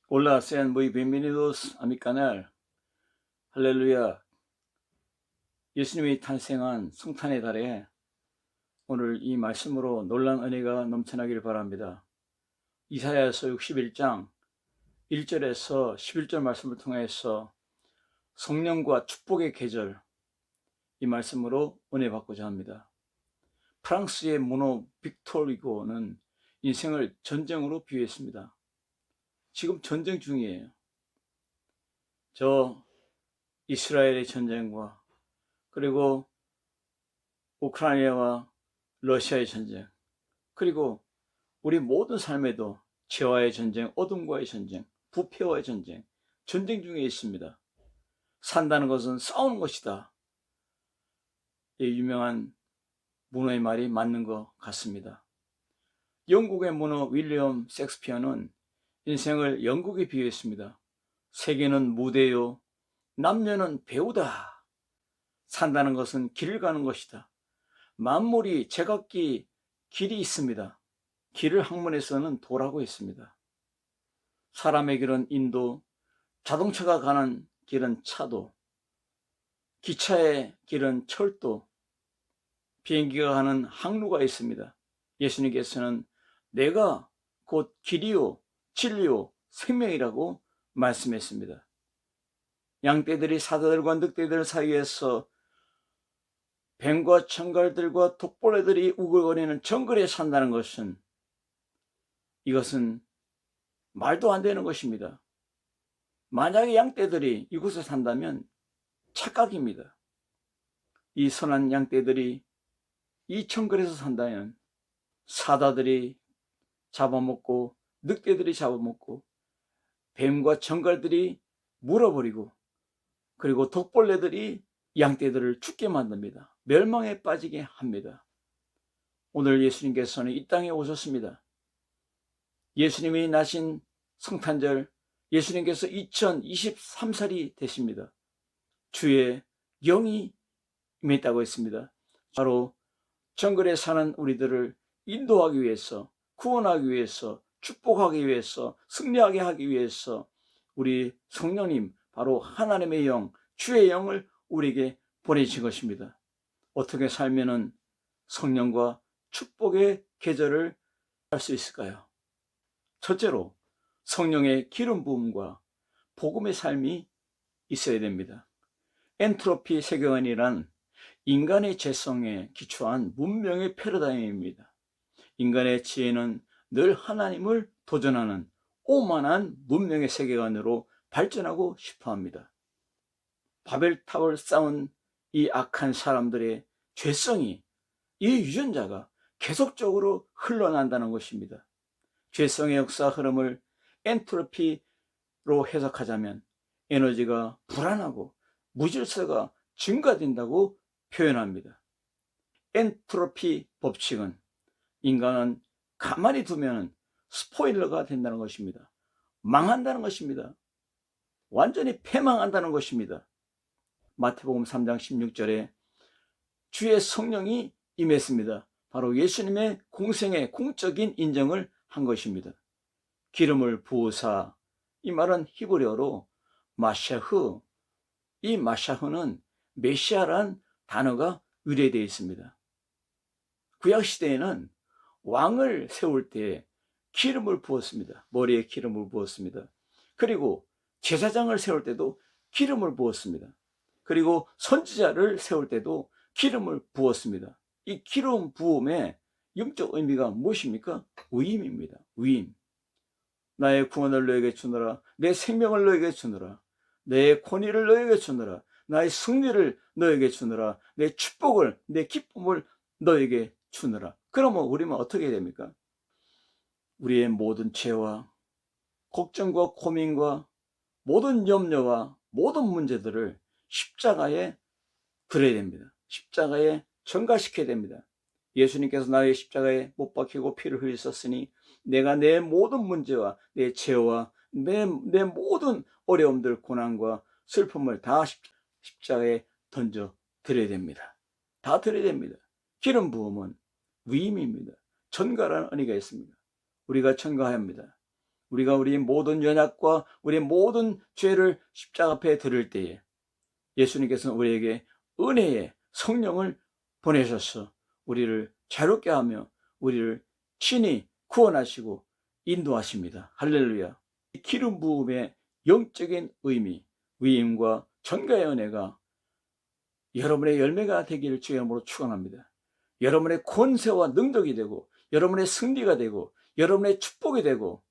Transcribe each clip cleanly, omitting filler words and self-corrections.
Hola, sean muy bienvenidos a mi canal. 할렐루야. 예수님이 탄생한 성탄의 달에 오늘 이 말씀으로 놀라운 은혜가 넘쳐나기를 바랍니다. 이사야서 61장 1절에서 11절 말씀을 통해서 성령과 축복의 계절, 이 말씀으로 은혜 받고자 합니다. 프랑스의 문호 빅토르 후고는 인생을 전쟁으로 비유했습니다. 지금 전쟁 중이에요. 저 이스라엘의 전쟁과 그리고 우크라이나와 러시아의 전쟁, 그리고 우리 모든 삶에도 죄와의 전쟁, 어둠과의 전쟁, 부패와의 전쟁, 전쟁 중에 있습니다. 산다는 것은 싸우는 것이다. 이 유명한 문어의 말이 맞는 것 같습니다. 영국의 문어 윌리엄 셰익스피어는 인생을 연극에 비유했습니다. 세계는 무대요, 남녀는 배우다. 산다는 것은 길을 가는 것이다. 만물이 제각기 길이 있습니다. 길을 학문에서는 도라고 했습니다. 사람의 길은 인도, 자동차가 가는 길은 차도, 기차의 길은 철도, 비행기가 가는 항로가 있습니다. 예수님께서는 내가 곧 길이요, 진리요, 생명이라고 말씀했습니다. 양떼들이 사자들과 늑대들 사이에서 뱀과 청갈들과 독벌레들이 우글거리는 정글에 산다는 것은, 이것은 말도 안 되는 것입니다. 만약에 양떼들이 이곳에 산다면 착각입니다. 이 선한 양떼들이 이 정글에서 산다면 사자들이 잡아먹고 늑대들이 잡아먹고 뱀과 정갈들이 물어버리고 그리고 독벌레들이 양떼들을 죽게 만듭니다. 멸망에 빠지게 합니다. 오늘 예수님께서는 이 땅에 오셨습니다. 예수님이 나신 성탄절, 예수님께서 2023살이 되십니다. 주의 영이 임했다고 했습니다. 바로 정글에 사는 우리들을 인도하기 위해서, 구원하기 위해서, 축복하기 위해서, 승리하게 하기 위해서 우리 성령님, 바로 하나님의 영, 주의 영을 우리에게 보내신 것입니다. 어떻게 살면은 성령과 축복의 계절을 할 수 있을까요? 첫째로 성령의 기름 부음과 복음의 삶이 있어야 됩니다. 엔트로피 세계관이란 인간의 죄성에 기초한 문명의 패러다임입니다. 인간의 지혜는 늘 하나님을 도전하는 오만한 문명의 세계관으로 발전하고 싶어합니다. 바벨탑을 쌓은 이 악한 사람들의 죄성이, 이 유전자가 계속적으로 흘러난다는 것입니다. 죄성의 역사 흐름을 엔트로피로 해석하자면 에너지가 불안하고 무질서가 증가된다고 표현합니다. 엔트로피 법칙은 인간은 가만히 두면 스포일러가 된다는 것입니다. 망한다는 것입니다. 완전히 패망한다는 것입니다. 마태복음 3장 16절에 주의 성령이 임했습니다. 바로 예수님의 공생의 공적인 인정을 한 것입니다. 기름을 부으사, 이 말은 히브리어로 마샤흐, 이 마샤흐는 메시아란 단어가 의뢰되어 있습니다. 구약시대에는 왕을 세울 때 기름을 부었습니다. 머리에 기름을 부었습니다. 그리고 제사장을 세울 때도 기름을 부었습니다. 그리고 선지자를 세울 때도 기름을 부었습니다. 이 기름 부음의 영적 의미가 무엇입니까? 위임입니다. 위임. 나의 구원을 너에게 주노라, 내 생명을 너에게 주노라, 내 권위를 너에게 주노라, 나의 승리를 너에게 주노라, 내 축복을, 내 기쁨을 너에게 주노라. 그러면 우리는 어떻게 됩니까? 우리의 모든 죄와 걱정과 고민과 모든 염려와 모든 문제들을 십자가에 들어야 됩니다. 십자가에 전가시켜야 됩니다. 예수님께서 나의 십자가에 못 박히고 피를 흘리셨으니 내가 내 모든 문제와 내 죄와 내 모든 어려움들, 고난과 슬픔을 다 십자가에 던져 드려야 됩니다. 다 드려야 됩니다. 기름 부음은 위임입니다. 전가라는 의미가 있습니다. 우리가 전가해야 합니다. 우리가 우리 모든 연약과 우리 모든 죄를 십자가 앞에 드릴 때에 예수님께서는 우리에게 은혜의 성령을 보내셔서 우리를 자유롭게 하며 우리를 친히 구원하시고 인도하십니다. 할렐루야. 이 기름 부음의 영적인 의미, 위임과 전가의 은혜가 여러분의 열매가 되기를 주의 이름으로 축원합니다. 여러분의 권세와 능력이 되고 여러분의 승리가 되고 여러분의 축복이 되고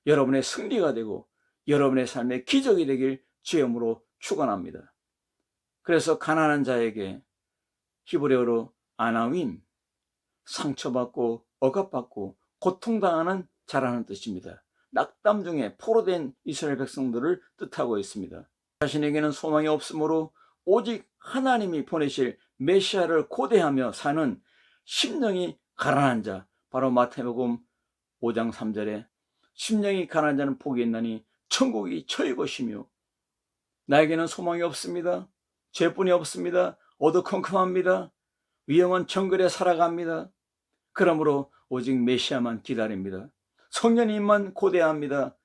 여러분의 승리가 되고 여러분의 삶의 기적이 되길 주의 이름으로 축원합니다. 그래서 가난한 자에게 히브리어로 아나윈, 상처받고 억압받고 고통당하는 자라는 뜻입니다. 낙담 중에 포로된 이스라엘 백성들을 뜻하고 있습니다. 자신에게는 소망이 없으므로 오직 하나님이 보내실 메시아를 고대하며 사는 심령이 가난한 자, 바로 마태복음 5장 3절에 심령이 가난한 자는 복이 있나니 천국이 저희 것이며 나에게는 소망이 없습니다. 죄뿐이 없습니다. 어두컴컴합니다. 위험한 정글에 살아갑니다. 그러므로 오직 메시아만 기다립니다. 성령님만 고대합니다.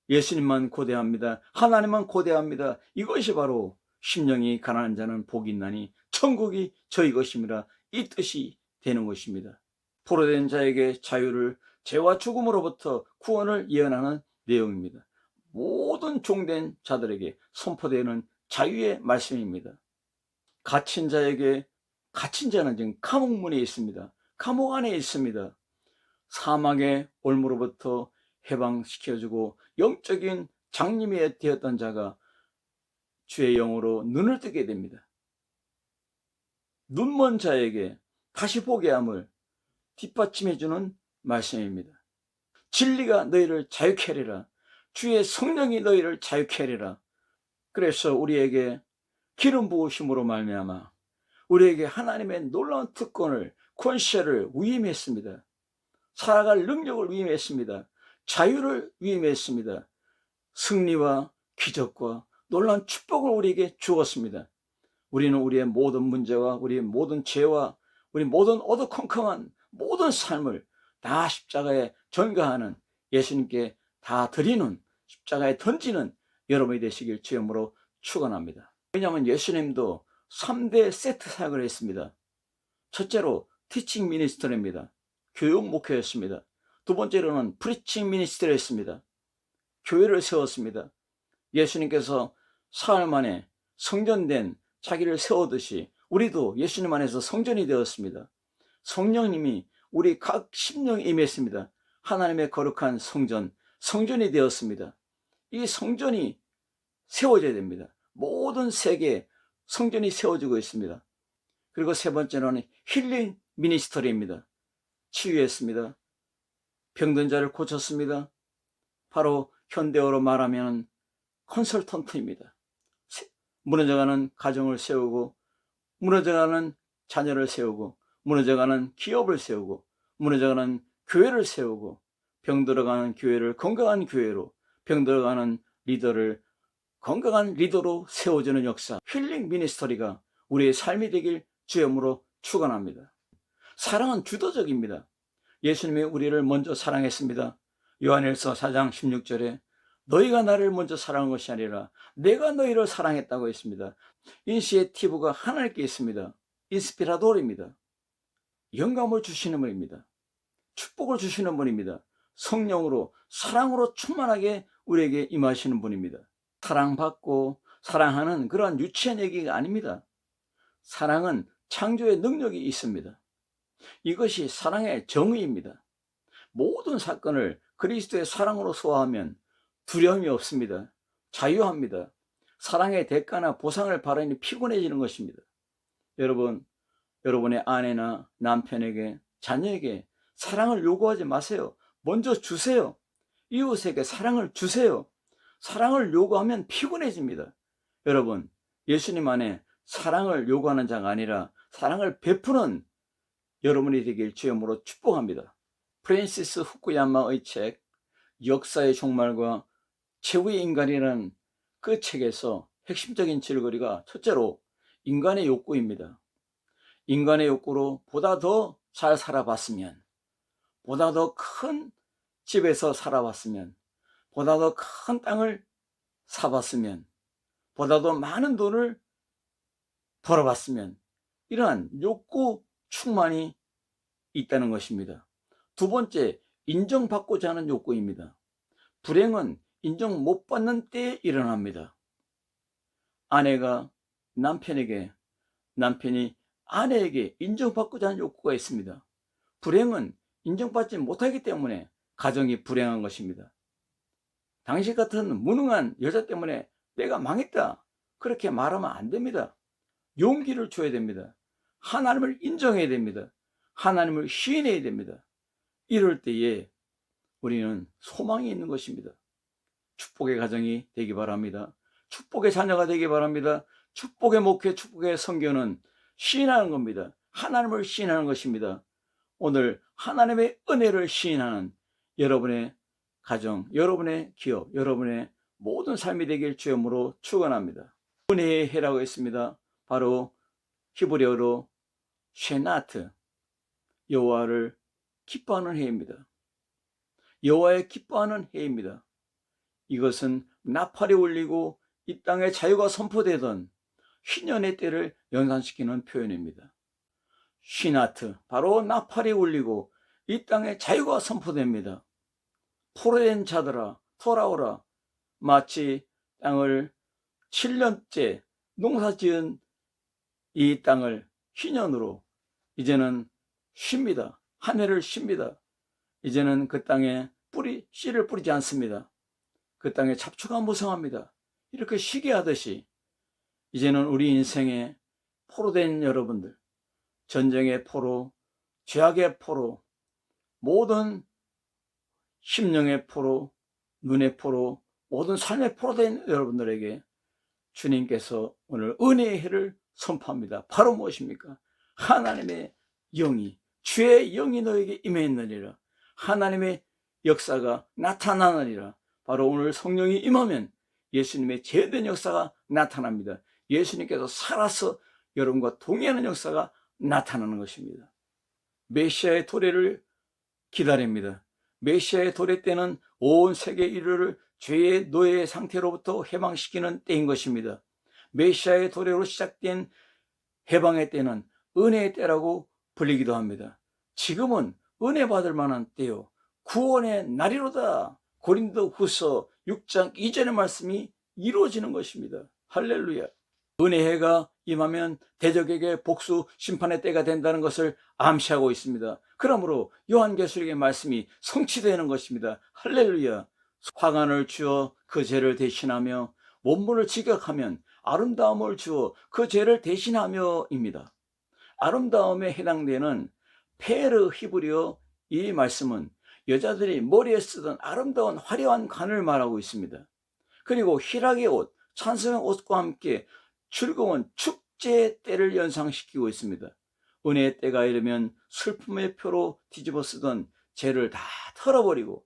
예수님만 고대합니다. 하나님만 고대합니다. 이것이 바로 심령이 가난한 자는 복이 있나니 천국이 저희 것입니다. 이 뜻이 되는 것입니다. 포로된 자에게 자유를, 죄와 죽음으로부터 구원을 예언하는 내용입니다. 모든 종된 자들에게 선포되는 자유의 말씀입니다. 갇힌 자에게, 갇힌 자는 지금 감옥문에 있습니다. 감옥 안에 있습니다. 사망의 올무로부터 해방시켜주고 영적인 장님이 되었던 자가 주의 영으로 눈을 뜨게 됩니다. 눈먼 자에게 다시 보게 함을 뒷받침해주는 말씀입니다. 진리가 너희를 자유케 하리라. 주의 성령이 너희를 자유케 하리라. 그래서 우리에게 기름 부으심으로 말미암아 우리에게 하나님의 놀라운 특권을, 권세를 위임했습니다. 살아갈 능력을 위임했습니다. 자유를 위임했습니다. 승리와 기적과 놀라운 축복을 우리에게 주었습니다. 우리는 우리의 모든 문제와 우리의 모든 죄와 우리 모든 어두컴컴한 모든 삶을 다 십자가에 전가하는, 예수님께 다 드리는, 십자가에 던지는 여러분이 되시길 주의 이름으로 축원합니다. 왜냐하면 예수님도 3대 세트 사역을 했습니다. 첫째로 티칭 미니스터리입니다. 교육 목회였습니다. 두 번째로는 프리칭 미니스터리였습니다. 교회를 세웠습니다. 예수님께서 사흘 만에 성전된 자기를 세우듯이 우리도 예수님 안에서 성전이 되었습니다. 성령님이 우리 각 심령에 임했습니다. 하나님의 거룩한 성전, 성전이 되었습니다. 이 성전이 세워져야 됩니다. 모든 세계에 성전이 세워지고 있습니다. 그리고 세 번째로는 힐링 미니스터리입니다. 치유했습니다. 병든 자를 고쳤습니다. 바로 현대어로 말하면 컨설턴트입니다. 무너져가는 가정을 세우고, 무너져가는 자녀를 세우고, 무너져가는 기업을 세우고, 무너져가는 교회를 세우고, 병들어가는 교회를 건강한 교회로, 병들어가는 리더를 건강한 리더로 세워주는 역사, 힐링 미니스터리가 우리의 삶이 되길 주의 이름으로 축원합니다. 사랑은 주도적입니다. 예수님이 우리를 먼저 사랑했습니다. 요한일서 4장 16절에 너희가 나를 먼저 사랑한 것이 아니라 내가 너희를 사랑했다고 했습니다. 인시에티브가 하나님께 있습니다. 인스피라돌입니다. 영감을 주시는 분입니다. 축복을 주시는 분입니다. 성령으로, 사랑으로 충만하게 우리에게 임하시는 분입니다. 사랑받고 사랑하는 그러한 유치한 얘기가 아닙니다. 사랑은 창조의 능력이 있습니다. 이것이 사랑의 정의입니다. 모든 사건을 그리스도의 사랑으로 소화하면 두려움이 없습니다. 자유합니다. 사랑의 대가나 보상을 바라니 피곤해지는 것입니다. 여러분, 여러분의 아내나 남편에게, 자녀에게 사랑을 요구하지 마세요. 먼저 주세요. 이웃에게 사랑을 주세요. 사랑을 요구하면 피곤해집니다. 여러분, 예수님 안에 사랑을 요구하는 자가 아니라 사랑을 베푸는 여러분이 되길 주의 이름으로 축복합니다. 프랜시스 후쿠야마의 책 역사의 종말과 최후의 인간이라는 그 책에서 핵심적인 질거리가 첫째로 인간의 욕구입니다. 인간의 욕구로 보다 더 잘 살아봤으면, 보다 더 큰 집에서 살아봤으면, 보다 더 큰 땅을 사봤으면, 보다 더 많은 돈을 벌어봤으면, 이러한 욕구 충만이 있다는 것입니다. 두 번째, 인정받고자 하는 욕구입니다. 불행은 인정 못 받는 때에 일어납니다. 아내가 남편에게, 남편이 아내에게 인정받고자 하는 욕구가 있습니다. 불행은 인정받지 못하기 때문에 가정이 불행한 것입니다. 당신 같은 무능한 여자 때문에 내가 망했다, 그렇게 말하면 안 됩니다. 용기를 줘야 됩니다. 하나님을 인정해야 됩니다. 하나님을 시인해야 됩니다. 이럴 때에 우리는 소망이 있는 것입니다. 축복의 가정이 되기 바랍니다. 축복의 자녀가 되기 바랍니다. 축복의 목회, 축복의 선교는 시인하는 겁니다. 하나님을 시인하는 것입니다. 오늘 하나님의 은혜를 시인하는 여러분의 가정, 여러분의 기업, 여러분의 모든 삶이 되길 주님으로 축원합니다. 은혜의 해라고 했습니다. 바로 히브리어로 쉐나트, 여호와를 기뻐하는 해입니다. 여호와의 기뻐하는 해입니다. 이것은 나팔이 울리고 이 땅에 자유가 선포되던 희년의 때를 연상시키는 표현입니다. 쉬나트, 바로 나팔이 울리고 이 땅에 자유가 선포됩니다. 포로된 자들아 돌아오라. 마치 땅을 7년째 농사지은 이 땅을 희년으로 이제는 쉽니다. 한 해를 쉽니다. 이제는 그 땅에 씨를 뿌리지 않습니다. 그 땅에 잡초가 무성합니다. 이렇게 쉬게 하듯이 이제는 우리 인생에 포로된 여러분들, 전쟁의 포로, 죄악의 포로, 모든 심령의 포로, 눈의 포로, 모든 삶의 포로된 여러분들에게 주님께서 오늘 은혜의 해를 선포합니다. 바로 무엇입니까? 하나님의 영이, 주의 영이 너에게 임했느니라. 하나님의 역사가 나타나느니라. 바로 오늘 성령이 임하면 예수님의 제된 역사가 나타납니다. 예수님께서 살아서 여러분과 동의하는 역사가 나타나는 것입니다. 메시아의 도래를 기다립니다. 메시아의 도래 때는 온 세계 인류를 죄의 노예의 상태로부터 해방시키는 때인 것입니다. 메시아의 도래로 시작된 해방의 때는 은혜의 때라고 불리기도 합니다. 지금은 은혜 받을 만한 때요, 구원의 날이로다. 고린도후서 6장 2절의 말씀이 이루어지는 것입니다. 할렐루야. 은혜해가 임하면 대적에게 복수 심판의 때가 된다는 것을 암시하고 있습니다. 그러므로 요한계시록의 말씀이 성취되는 것입니다. 할렐루야. 화관을 주어 그 죄를 대신하며 원문을 직역하면 아름다움을 주어 그 죄를 대신하며입니다. 아름다움에 해당되는 페르 히브리어 이 말씀은 여자들이 머리에 쓰던 아름다운 화려한 관을 말하고 있습니다. 그리고 희락의 옷, 찬송의 옷과 함께 즐거운 축제의 때를 연상시키고 있습니다. 은혜의 때가 이르면 슬픔의 표로 뒤집어 쓰던 죄를 다 털어버리고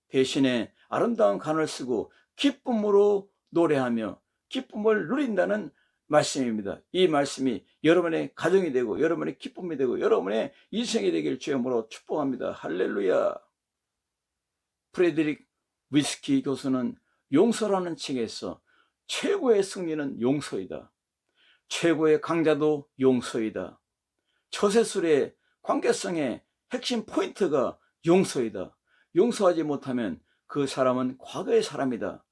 대신에 아름다운 관을 쓰고 기쁨으로 노래하며 기쁨을 누린다는 말씀입니다. 이 말씀이 여러분의 가정이 되고 여러분의 기쁨이 되고 여러분의 인생이 되길 주님으로 축복합니다. 할렐루야. 프레드릭 위스키 교수는 용서라는 책에서 최고의 승리는 용서이다. 최고의 강자도 용서이다. 처세술의 관계성의 핵심 포인트가 용서이다. 용서하지 못하면 그 사람은 과거의 사람이다.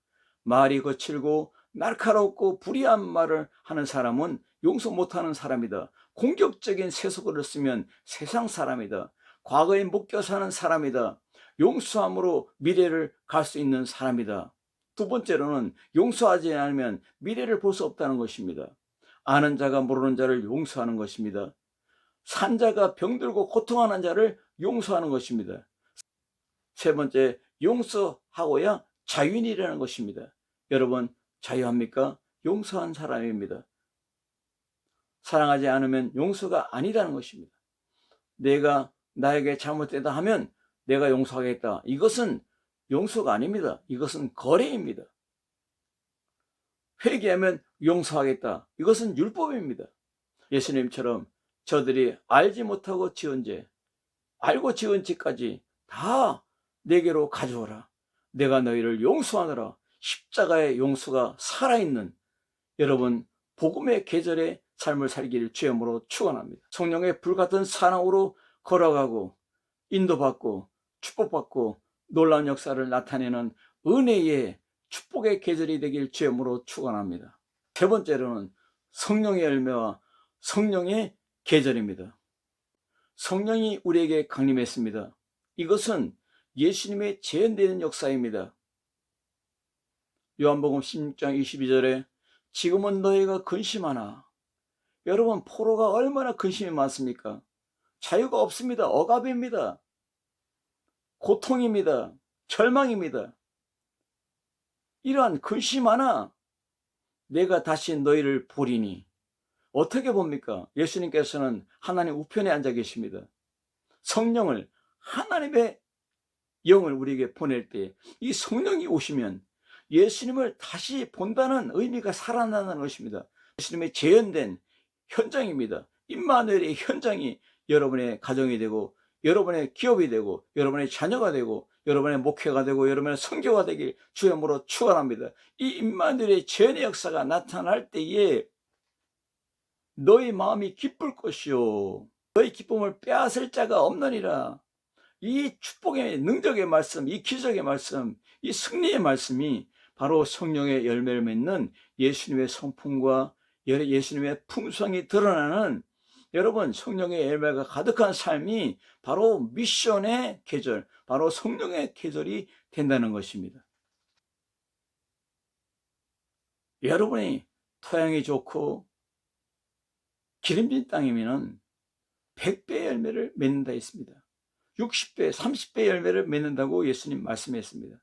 말이 거칠고 날카롭고 불의한 말을 하는 사람은 용서 못하는 사람이다. 공격적인 세속어를 쓰면 세상 사람이다. 과거에 묶여 사는 사람이다. 용서함으로 미래를 갈 수 있는 사람이다. 두 번째로는 용서하지 않으면 미래를 볼 수 없다는 것입니다. 아는 자가 모르는 자를 용서하는 것입니다. 산자가 병들고 고통하는 자를 용서하는 것입니다. 세 번째, 용서하고야 자유인이라는 것입니다. 여러분, 자유합니까? 용서한 사람입니다. 사랑하지 않으면 용서가 아니라는 것입니다. 내가 나에게 잘못되다 하면 내가 용서하겠다. 이것은 용서가 아닙니다. 이것은 거래입니다. 회개하면 용서하겠다. 이것은 율법입니다. 예수님처럼 저들이 알지 못하고 지은 죄, 알고 지은 죄까지 다 내게로 가져오라. 내가 너희를 용서하노라. 십자가의 용서가 살아있는 여러분 복음의 계절의 삶을 살기를 주의 이름으로 축원합니다. 성령의 불같은 사랑으로 걸어가고 인도받고 축복받고 놀라운 역사를 나타내는 은혜의 축복의 계절이 되길 주의 이름으로 축원합니다. 세 번째로는 성령의 열매와 성령의 계절입니다. 성령이 우리에게 강림했습니다. 이것은 예수님의 재현되는 역사입니다. 요한복음 16장 22절에 지금은 너희가 근심하나. 여러분, 포로가 얼마나 근심이 많습니까? 자유가 없습니다. 억압입니다. 고통입니다. 절망입니다. 이러한 근심 하나 내가 다시 너희를 보리니. 어떻게 봅니까? 예수님께서는 하나님 우편에 앉아 계십니다. 성령을, 하나님의 영을 우리에게 보낼 때 이 성령이 오시면 예수님을 다시 본다는 의미가 살아나는 것입니다. 예수님의 재현된 현장입니다. 임마누엘의 현장이 여러분의 가정이 되고 여러분의 기업이 되고 여러분의 자녀가 되고 여러분의 목회가 되고 여러분의 선교가 되길 주의 이름으로 축원합니다. 이 임마누엘의 재현의 역사가 나타날 때에 너희 마음이 기쁠 것이요 너희 기쁨을 빼앗을 자가 없느니라. 이 축복의 능력의 말씀, 이 기적의 말씀, 이 승리의 말씀이 바로 성령의 열매를 맺는 예수님의 성품과 예수님의 품성이 드러나는 여러분 성령의 열매가 가득한 삶이 바로 미션의 계절, 바로 성령의 계절이 된다는 것입니다. 여러분이 토양이 좋고 기름진 땅이면 100배의 열매를 맺는다 했습니다. 60배, 30배 열매를 맺는다고 예수님 말씀했습니다.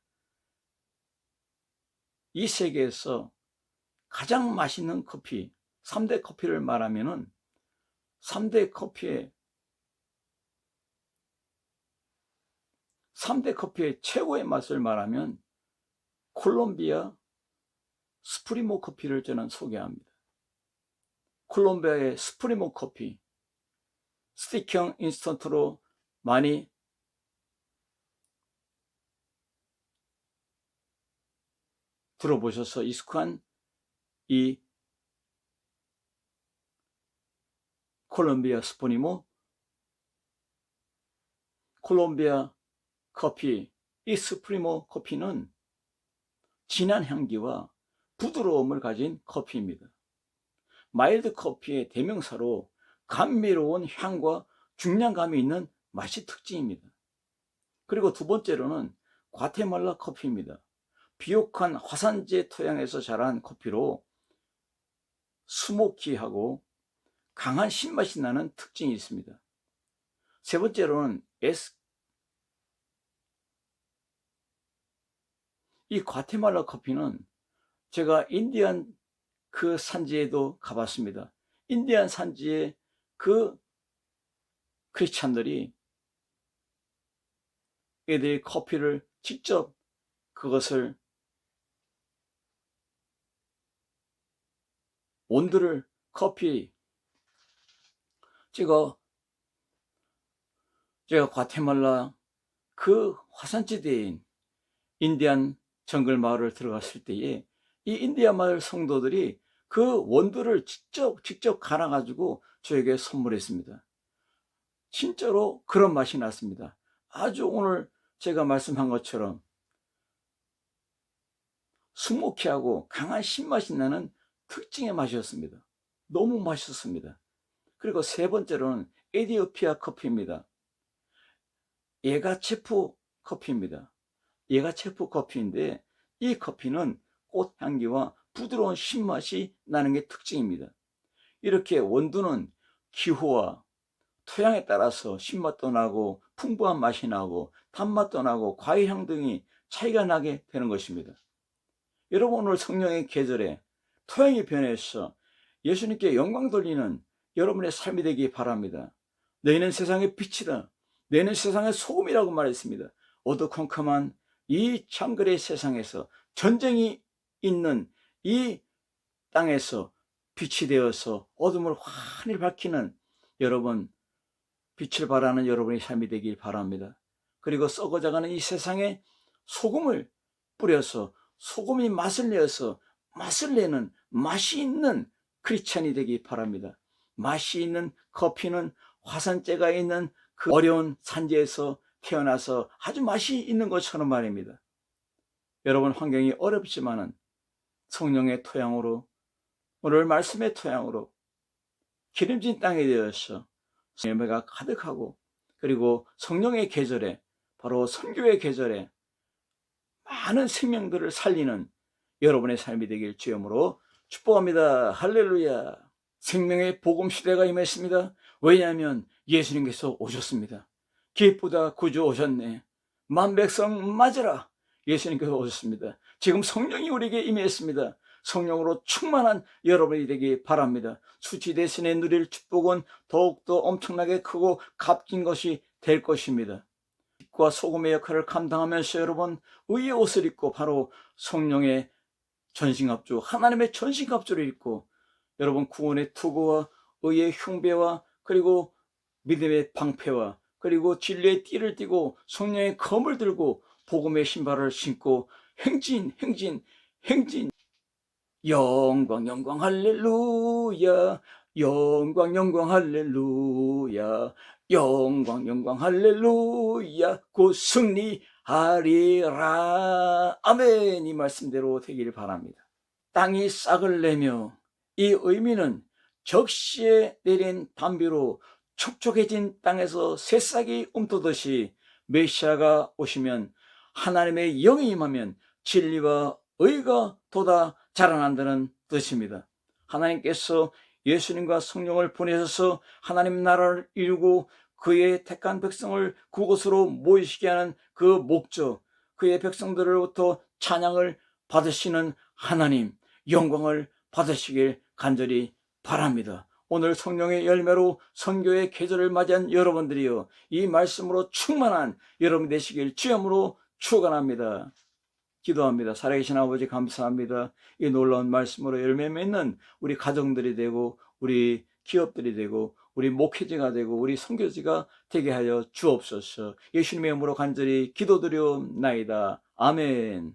이 세계에서 가장 맛있는 커피, 3대 커피를 말하면은 3대 커피의 최고의 맛을 말하면 콜롬비아 스프리모 커피를 저는 소개합니다. 콜롬비아의 스프리모 커피, 스틱형 인스턴트로 많이 들어보셔서 익숙한 이 콜롬비아 스프리모, 콜롬비아 커피, 이 스프리모 커피는 진한 향기와 부드러움을 가진 커피입니다. 마일드 커피의 대명사로 감미로운 향과 중량감이 있는 맛이 특징입니다. 그리고 두 번째로는 과테말라 커피입니다. 비옥한 화산재 토양에서 자란 커피로 스모키하고 강한 신맛이 나는 특징이 있습니다. 세 번째로는 이 과테말라 커피는 제가 인디안 그 산지에도 가봤습니다. 인디안 산지에 그 크리스찬들이 애들이 커피를 직접 그것을 온도를 커피 제가 과테말라 그 화산지대인 인디안 정글 마을을 들어갔을 때에 이 인디안 마을 성도들이 그 원두를 직접 갈아 가지고 저에게 선물했습니다. 진짜로 그런 맛이 났습니다. 아주 오늘 제가 말씀한 것처럼 스모키하고 강한 신맛이 나는 특징의 맛이었습니다. 너무 맛있었습니다. 그리고 세 번째로는 에티오피아 커피입니다. 예가체프 커피입니다. 예가체프 커피인데 이 커피는 꽃향기와 부드러운 신맛이 나는 게 특징입니다. 이렇게 원두는 기후와 토양에 따라서 신맛도 나고 풍부한 맛이 나고 단맛도 나고 과일향 등이 차이가 나게 되는 것입니다. 여러분 오늘 성령의 계절에 토양이 변해서 예수님께 영광 돌리는 여러분의 삶이 되기 바랍니다. 너희는 세상의 빛이다. 너희는 세상의 소금이라고 말했습니다. 어두컴컴한 이 장거리 세상에서 전쟁이 있는 이 땅에서 빛이 되어서 어둠을 환히 밝히는 여러분, 빛을 발하는 여러분의 삶이 되길 바랍니다. 그리고 썩어져가는 이 세상에 소금을 뿌려서 소금이 맛을 내어서 맛을 내는 맛이 있는 크리스찬이 되기 바랍니다. 맛이 있는 커피는 화산재가 있는 그 어려운 산지에서 태어나서 아주 맛이 있는 것처럼 말입니다. 여러분, 환경이 어렵지만은 성령의 토양으로, 오늘 말씀의 토양으로 기름진 땅이 되어서 열매가 가득하고, 그리고 성령의 계절에, 바로 선교의 계절에 많은 생명들을 살리는 여러분의 삶이 되길 주여으로 축복합니다. 할렐루야. 생명의 복음 시대가 임했습니다. 왜냐하면 예수님께서 오셨습니다. 기쁘다, 구주 오셨네. 만백성 맞으라. 예수님께서 오셨습니다. 지금 성령이 우리에게 임했습니다. 성령으로 충만한 여러분이 되기 바랍니다. 수치 대신에 누릴 축복은 더욱더 엄청나게 크고 값진 것이 될 것입니다. 빛과 소금의 역할을 감당하면서 여러분, 의의 옷을 입고 바로 성령의 전신갑주, 하나님의 전신갑주를 입고 여러분, 구원의 투구와 의의 흉배와 그리고 믿음의 방패와 그리고 진리의 띠를 띠고 성령의 검을 들고 복음의 신발을 신고 행진 영광 영광 할렐루야, 영광 영광 할렐루야, 영광 영광 할렐루야, 곧 승리하리라. 아멘. 이 말씀대로 되길 바랍니다. 땅이 싹을 내며, 이 의미는 적시에 내린 단비로 촉촉해진 땅에서 새싹이 움트듯이 메시아가 오시면, 하나님의 영이 임하면 진리와 의가 돋아 자라난다는 뜻입니다. 하나님께서 예수님과 성령을 보내셔서 하나님 나라를 이루고 그의 택한 백성을 그곳으로 모이시게 하는 그 목적, 그의 백성들로부터 찬양을 받으시는 하나님, 영광을 받으시길 간절히 바랍니다. 오늘 성령의 열매로 선교의 계절을 맞이한 여러분들이요, 이 말씀으로 충만한 여러분 되시길 주님으로 축원합니다. 기도합니다. 살아계신 아버지, 감사합니다. 이 놀라운 말씀으로 열매 맺는 우리 가정들이 되고 우리 기업들이 되고 우리 목회자가 되고 우리 선교지가 되게 하여 주옵소서. 예수님의 이름으로 간절히 기도드리옵나이다. 아멘.